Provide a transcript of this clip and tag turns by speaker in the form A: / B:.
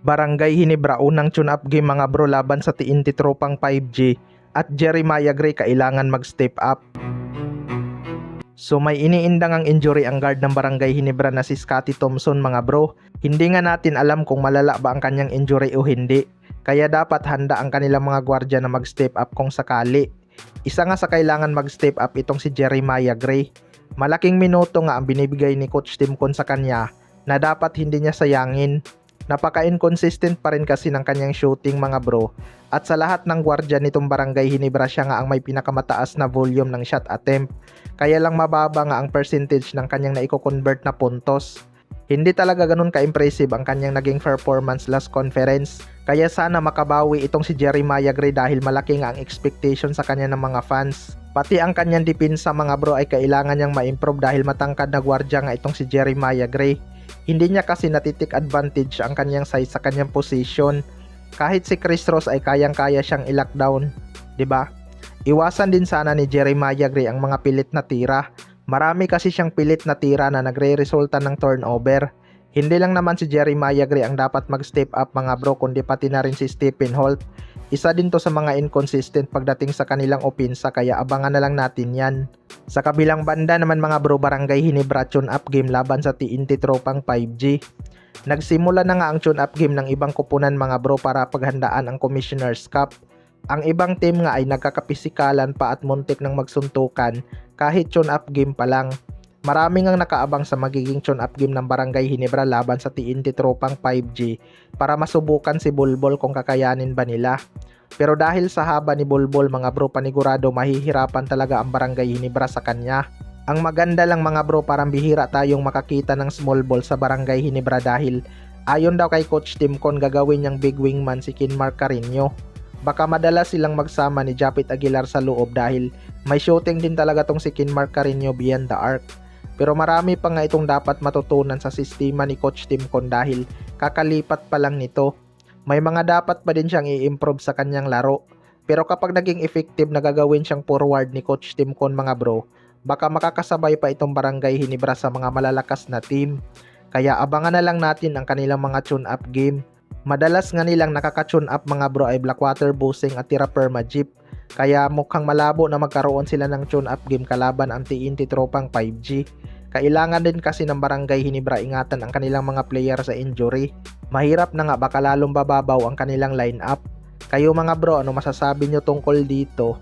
A: Barangay Hinebra unang tune-up game mga bro laban sa TNT tropang 5G at Jeremiah Gray kailangan mag-step up. So may iniindang ang injury ang guard ng Barangay Hinebra na si Scotty Thompson mga bro. Hindi nga natin alam kung malala ba ang kanyang injury o hindi. Kaya dapat handa ang kanilang mga gwardya na mag-step up kung sakali. Isa nga sa kailangan mag-step up itong si Jeremiah Gray. Malaking minuto nga ang binibigay ni Coach Timcon sa kanya na dapat hindi niya sayangin. Napaka-inconsistent pa rin kasi ng kanyang shooting mga bro. At sa lahat ng gwardya nitong Barangay Hinebra siya nga ang may pinakamataas na volume ng shot attempt. Kaya lang mababa nga ang percentage ng kanyang naiko-convert na puntos. Hindi talaga ganun ka-impressive ang kanyang naging performance last conference. Kaya sana makabawi itong si Jeremiah Gray dahil malaki nga ang expectation sa kanya ng mga fans. Pati ang kanyang depensa mga bro ay kailangan niyang ma-improve dahil matangkad na gwardya nga itong si Jeremiah Gray. Hindi niya kasi natitik advantage ang kanyang size sa kanyang position. Kahit si Chris Ross ay kayang-kaya siyang i-lockdown, 'di ba? Iwasan din sana ni Jeremiah Gray ang mga pilit na tira. Marami kasi siyang pilit na tira na nagre-resulta ng turnover. Hindi lang naman si Jeremiah Gray ang dapat mag-step up mga bro, kundi pati na rin si Stephen Holt. Isa din to sa mga inconsistent pagdating sa kanilang opensa, kaya abangan na lang natin yan. Sa kabilang banda naman mga bro, Barangay Hinebra tune-up game laban sa TNT tropang 5G. Nagsimula na nga ang tune-up game ng ibang kupunan mga bro para paghandaan ang Commissioner's Cup. Ang ibang team nga ay nagkakapisikalan pa at muntik ng magsuntukan kahit tune-up game pa lang. Maraming ang nakaabang sa magiging tune-up game ng Barangay Hinebra laban sa TNT tropang 5G para masubukan si Bulbul kung kakayanin ba nila. Pero dahil sa haba ni Bulbul mga bro, panigurado mahihirapan talaga ang Barangay Hinebra sa kanya. Ang maganda lang mga bro, parang bihira tayong makakita ng small ball sa Barangay Hinebra dahil ayon daw kay Coach Timcon gagawin niyang big wingman si Kinmark Carino. Baka madalas silang magsama ni Japit Aguilar sa loob dahil may shooting din talaga tong si Kinmark Carino beyond the arc. Pero marami pa nga itong dapat matutunan sa sistema ni Coach Timcon dahil kakalipat pa lang nito. May mga dapat pa din siyang i-improve sa kanyang laro. Pero kapag naging effective na gagawin siyang forward ni Coach Timcon mga bro, baka makakasabay pa itong Barangay Hinebra sa mga malalakas na team. Kaya abangan na lang natin ang kanilang mga tune-up game. Madalas nga nilang nakaka-tune up mga bro ay Blackwater Bossing at Tira Perma Jeep. Kaya mukhang malabo na magkaroon sila ng tune-up game kalaban ang TNT tropang 5G. Kailangan din kasi ng Barangay Hinebra ingatan ang kanilang mga player sa injury. Mahirap na nga baka lalong bababaw ang kanilang lineup. Kayo mga bro, ano masasabi nyo tungkol dito?